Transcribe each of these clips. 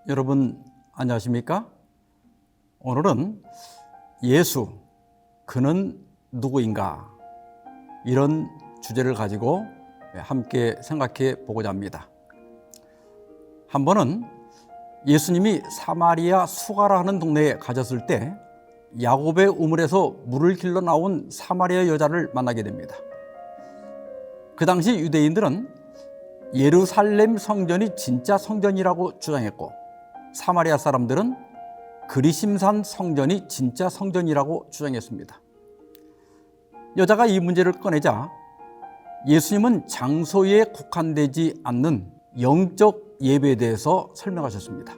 여러분 안녕하십니까? 오늘은 예수, 그는 누구인가? 이런 주제를 가지고 함께 생각해 보고자 합니다. 한 번은 예수님이 사마리아 수가라 하는 동네에 가셨을 때 야곱의 우물에서 물을 길러 나온 사마리아 여자를 만나게 됩니다. 그 당시 유대인들은 예루살렘 성전이 진짜 성전이라고 주장했고, 사마리아 사람들은 그리심산 성전이 진짜 성전이라고 주장했습니다. 여자가 이 문제를 꺼내자 예수님은 장소에 국한되지 않는 영적 예배에 대해서 설명하셨습니다.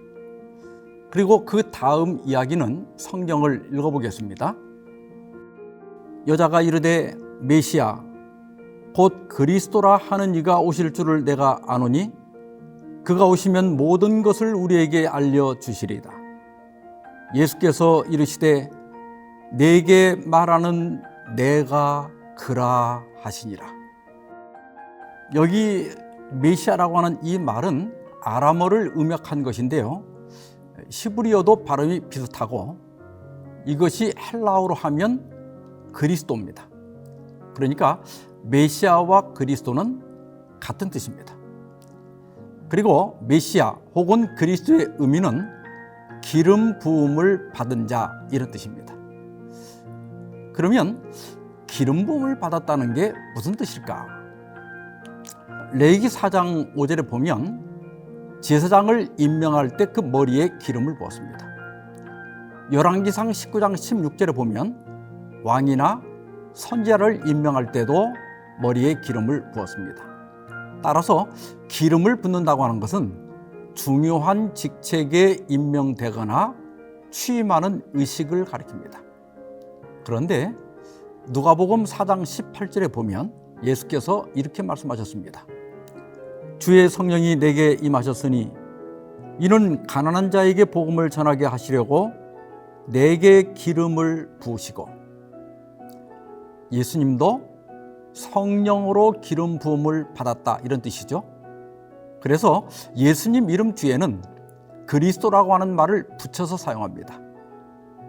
그리고 그 다음 이야기는 성경을 읽어보겠습니다. 여자가 이르되 메시아 곧 그리스도라 하는 이가 오실 줄을 내가 아노니 그가 오시면 모든 것을 우리에게 알려주시리이다. 예수께서 이르시되 내게 말하는 내가 그라 하시니라. 여기 메시아라고 하는 이 말은 아람어를 음역한 것인데요, 히브리어도 발음이 비슷하고 이것이 헬라어로 하면 그리스도입니다. 그러니까 메시아와 그리스도는 같은 뜻입니다. 그리고 메시아 혹은 그리스도의 의미는 기름 부음을 받은 자, 이런 뜻입니다. 그러면 기름 부음을 받았다는 게 무슨 뜻일까? 레위기 4장 5절에 보면 제사장을 임명할 때 그 머리에 기름을 부었습니다. 열왕기상 19장 16절에 보면 왕이나 선지자를 임명할 때도 머리에 기름을 부었습니다. 따라서 기름을 붓는다고 하는 것은 중요한 직책에 임명되거나 취임하는 의식을 가리킵니다. 그런데 누가복음 4장 18절에 보면 예수께서 이렇게 말씀하셨습니다. 주의 성령이 내게 임하셨으니 이는 가난한 자에게 복음을 전하게 하시려고 내게 기름을 부으시고, 예수님도 성령으로 기름 부음을 받았다, 이런 뜻이죠. 그래서 예수님 이름 뒤에는 그리스도라고 하는 말을 붙여서 사용합니다.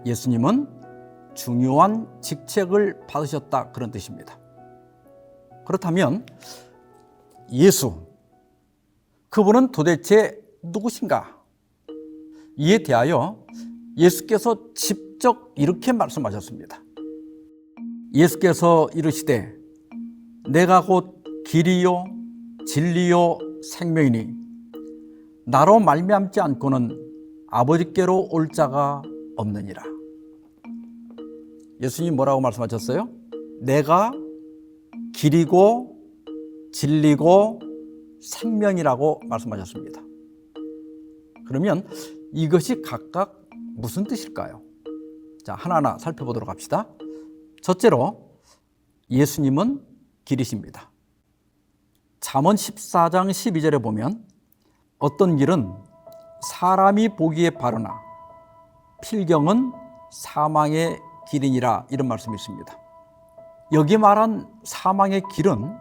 예수님은 중요한 직책을 받으셨다, 그런 뜻입니다. 그렇다면 예수, 그분은 도대체 누구신가? 이에 대하여 예수께서 직접 이렇게 말씀하셨습니다. 예수께서 이르시되 내가 곧 길이요 진리요 생명이니 나로 말미암지 않고는 아버지께로 올 자가 없느니라. 예수님 뭐라고 말씀하셨어요? 내가 길이고 진리고 생명이라고 말씀하셨습니다. 그러면 이것이 각각 무슨 뜻일까요? 자, 하나하나 살펴보도록 합시다. 첫째로 예수님은 길이십니다. 잠언 14장 12절에 보면 어떤 길은 사람이 보기에 바르나 필경은 사망의 길이니라, 이런 말씀이 있습니다. 여기 말한 사망의 길은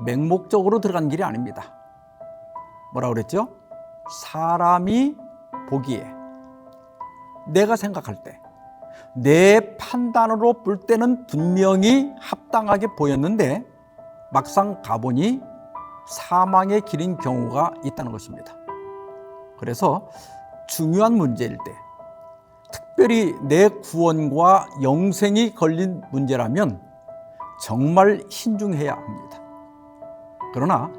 맹목적으로 들어간 길이 아닙니다. 뭐라고 그랬죠? 사람이 보기에, 내가 생각할 때, 내 판단으로 볼 때는 분명히 합당하게 보였는데 막상 가보니 사망의 길인 경우가 있다는 것입니다. 그래서 중요한 문제일 때, 특별히 내 구원과 영생이 걸린 문제라면 정말 신중해야 합니다. 그러나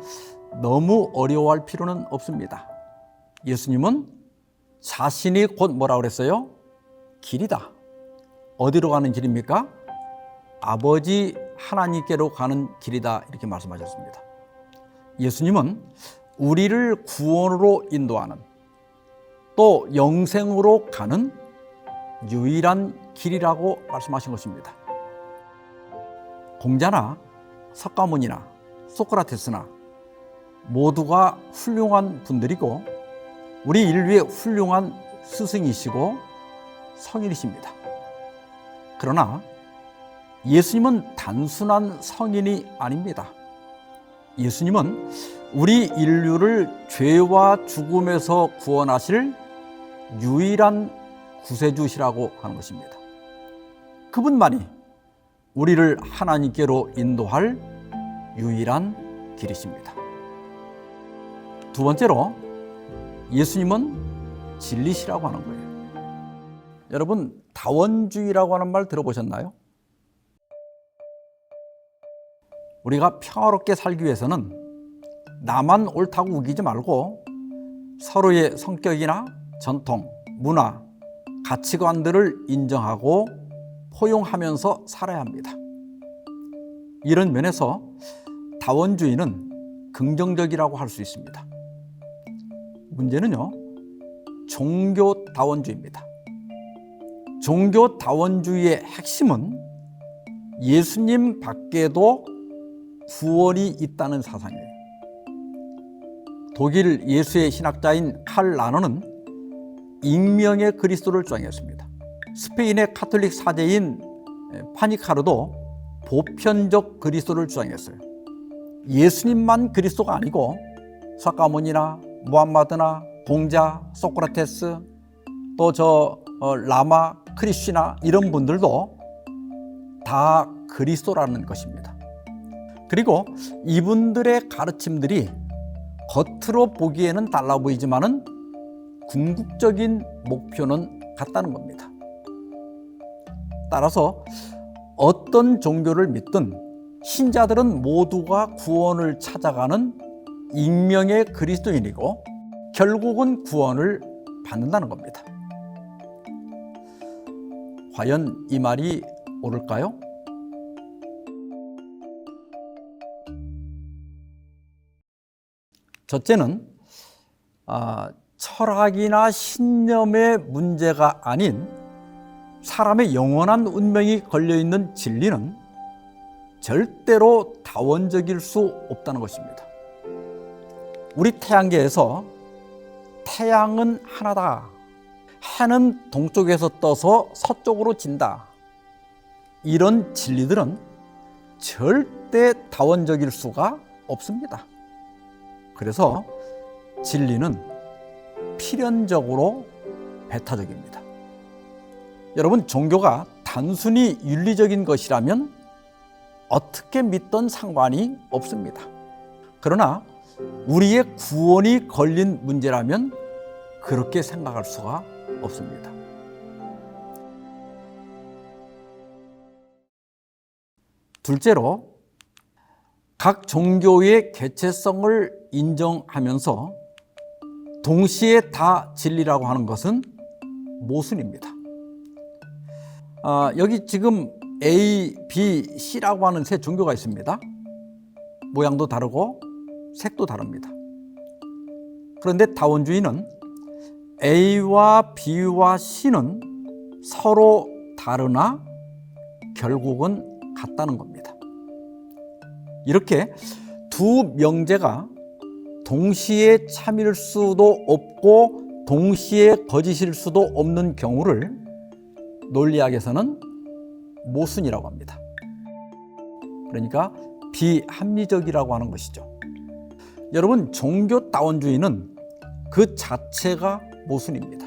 너무 어려워할 필요는 없습니다. 예수님은 자신이 곧 뭐라고 그랬어요? 길이다. 어디로 가는 길입니까? 아버지 하나님께로 가는 길이다, 이렇게 말씀하셨습니다. 예수님은 우리를 구원으로 인도하는, 또 영생으로 가는 유일한 길이라고 말씀하신 것입니다. 공자나 석가모니나 소크라테스나 모두가 훌륭한 분들이고 우리 인류의 훌륭한 스승이시고 성인이십니다. 그러나 예수님은 단순한 성인이 아닙니다. 예수님은 우리 인류를 죄와 죽음에서 구원하실 유일한 구세주시라고 하는 것입니다. 그분만이 우리를 하나님께로 인도할 유일한 길이십니다. 두 번째로 예수님은 진리시라고 하는 거예요. 여러분, 다원주의라고 하는 말 들어보셨나요? 우리가 평화롭게 살기 위해서는 나만 옳다고 우기지 말고 서로의 성격이나 전통, 문화, 가치관들을 인정하고 포용하면서 살아야 합니다. 이런 면에서 다원주의는 긍정적이라고 할 수 있습니다. 문제는요, 종교다원주의입니다. 종교다원주의의 핵심은 예수님 밖에도 구원이 있다는 사상이에요. 독일 예수의 신학자인 칼 라너는 익명의 그리스도를 주장했습니다. 스페인의 카톨릭 사제인 파니카르도 보편적 그리스도를 주장했어요. 예수님만 그리스도가 아니고 사카몬이나 무함마드나 공자, 소크라테스, 또 라마, 크리슈나 이런 분들도 다 그리스도라는 것입니다. 그리고 이분들의 가르침들이 겉으로 보기에는 달라 보이지만은 궁극적인 목표는 같다는 겁니다. 따라서 어떤 종교를 믿든 신자들은 모두가 구원을 찾아가는 익명의 그리스도인이고 결국은 구원을 받는다는 겁니다. 과연 이 말이 옳을까요? 첫째는 철학이나 신념의 문제가 아닌 사람의 영원한 운명이 걸려있는 진리는 절대로 다원적일 수 없다는 것입니다. 우리 태양계에서 태양은 하나다. 해는 동쪽에서 떠서 서쪽으로 진다. 이런 진리들은 절대 다원적일 수가 없습니다. 그래서 진리는 필연적으로 배타적입니다. 여러분, 종교가 단순히 윤리적인 것이라면 어떻게 믿던 상관이 없습니다. 그러나 우리의 구원이 걸린 문제라면 그렇게 생각할 수가 없습니다. 둘째로, 각 종교의 개체성을 인정하면서 동시에 다 진리라고 하는 것은 모순입니다. 여기 지금 A, B, C라고 하는 세 종교가 있습니다. 모양도 다르고 색도 다릅니다. 그런데 다원주의는 A와 B와 C는 서로 다르나 결국은 같다는 겁니다. 이렇게 두 명제가 동시에 참일 수도 없고 동시에 거짓일 수도 없는 경우를 논리학에서는 모순이라고 합니다. 그러니까 비합리적이라고 하는 것이죠. 여러분, 종교다원주의는 그 자체가 모순입니다.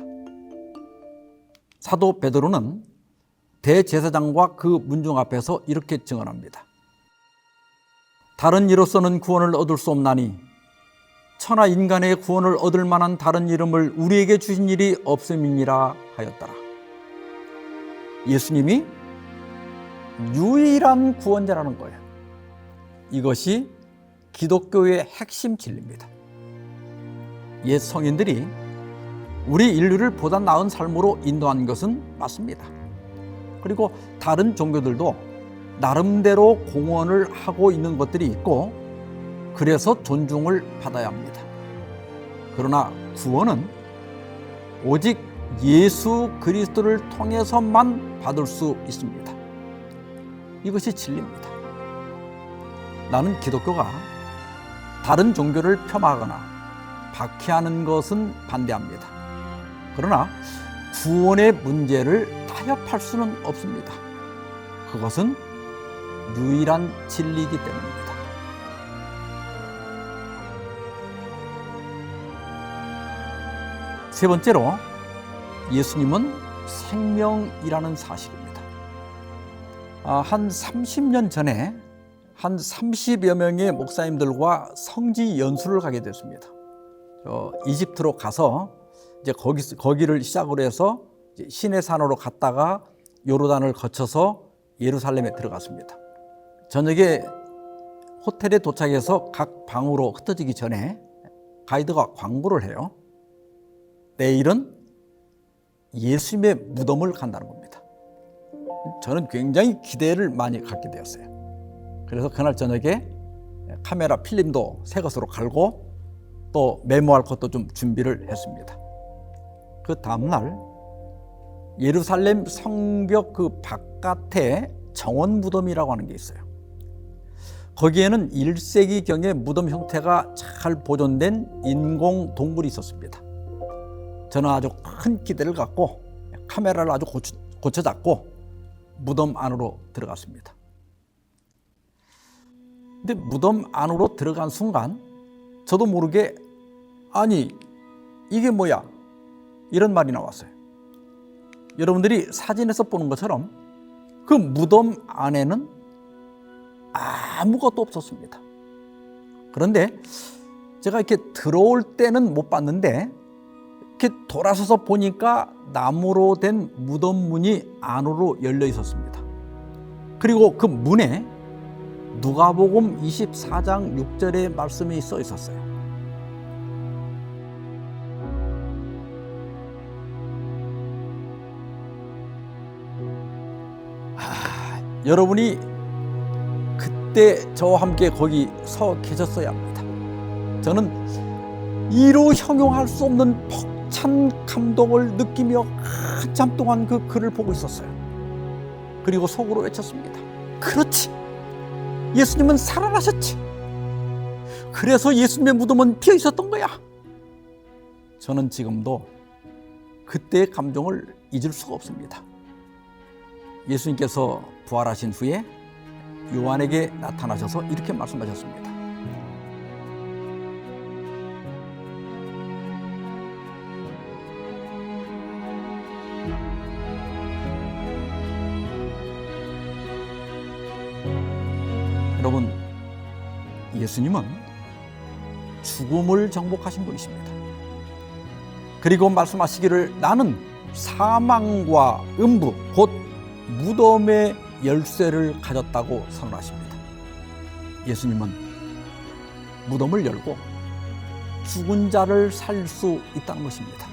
사도 베드로는 대제사장과 그 문중 앞에서 이렇게 증언합니다. 다른 이로서는 구원을 얻을 수 없나니 천하 인간의 구원을 얻을 만한 다른 이름을 우리에게 주신 일이 없음이니라 하였더라. 예수님이 유일한 구원자라는 거예요. 이것이 기독교의 핵심 진리입니다. 옛 성인들이 우리 인류를 보다 나은 삶으로 인도한 것은 맞습니다. 그리고 다른 종교들도 나름대로 공헌을 하고 있는 것들이 있고 그래서 존중을 받아야 합니다. 그러나 구원은 오직 예수 그리스도를 통해서만 받을 수 있습니다. 이것이 진리입니다. 나는 기독교가 다른 종교를 폄하하거나 박해하는 것은 반대합니다. 그러나 구원의 문제를 타협할 수는 없습니다. 그것은 유일한 진리이기 때문입니다. 세 번째로 예수님은 생명이라는 사실입니다. 한 30년 전에 한 30여 명의 목사님들과 성지 연수를 가게 됐습니다. 이집트로 가서 이제 거기를 시작으로 해서 이제 시내산으로 갔다가 요르단을 거쳐서 예루살렘에 들어갔습니다. 저녁에 호텔에 도착해서 각 방으로 흩어지기 전에 가이드가 광고를 해요. 내일은 예수님의 무덤을 간다는 겁니다. 저는 굉장히 기대를 많이 갖게 되었어요. 그래서 그날 저녁에 카메라 필름도 새 것으로 갈고 또 메모할 것도 좀 준비를 했습니다. 그 다음날 예루살렘 성벽 그 바깥에 정원 무덤이라고 하는 게 있어요. 거기에는 1세기경의 무덤 형태가 잘 보존된 인공 동굴이 있었습니다. 저는 아주 큰 기대를 갖고 카메라를 아주 고쳐 잡고 무덤 안으로 들어갔습니다. 근데 무덤 안으로 들어간 순간 저도 모르게 아니 이게 뭐야? 이런 말이 나왔어요. 여러분들이 사진에서 보는 것처럼 그 무덤 안에는 아무것도 없었습니다. 그런데 제가 이렇게 들어올 때는 못 봤는데 이렇게 돌아서서 보니까 나무로 된 무덤 문이 안으로 열려 있었습니다. 그리고 그 문에 누가복음 24장 6절의 말씀이 써 있었어요. 여러분이 그때 저와 함께 거기 서 계셨어야 합니다. 저는 이로 형용할 수 없는 벅찬 감동을 느끼며 한참 동안 그 글을 보고 있었어요. 그리고 속으로 외쳤습니다. 그렇지, 예수님은 살아나셨지. 그래서 예수님의 무덤은 비어 있었던 거야. 저는 지금도 그때의 감정을 잊을 수가 없습니다. 예수님께서 부활하신 후에 요한에게 나타나셔서 이렇게 말씀하셨습니다. 여러분, 예수님은 죽음을 정복하신 분이십니다. 그리고 말씀하시기를 나는 사망과 음부 곧 무덤의 열쇠를 가졌다고 선언하십니다. 예수님은 무덤을 열고 죽은 자를 살 수 있다는 것입니다.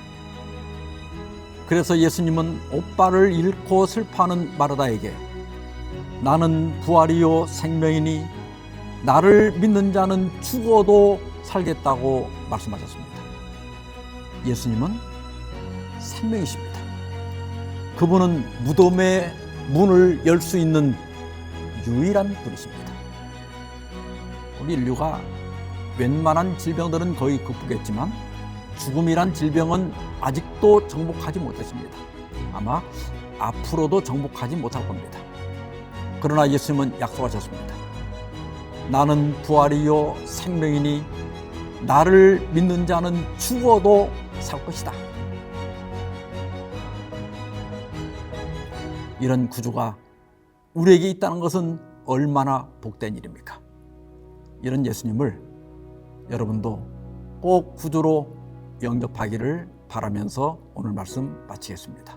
그래서 예수님은 오빠를 잃고 슬퍼하는 마르다에게 나는 부활이요 생명이니 나를 믿는 자는 죽어도 살겠다고 말씀하셨습니다. 예수님은 생명이십니다. 그분은 무덤의 문을 열 수 있는 유일한 분이십니다. 우리 인류가 웬만한 질병들은 거의 극복했지만 죽음이란 질병은 아직도 정복하지 못했습니다. 아마 앞으로도 정복하지 못할 겁니다. 그러나 예수님은 약속하셨습니다. 나는 부활이요 생명이니 나를 믿는 자는 죽어도 살 것이다. 이런 구주가 우리에게 있다는 것은 얼마나 복된 일입니까? 이런 예수님을 여러분도 꼭 구주로 영접하기를 바라면서 오늘 말씀 마치겠습니다.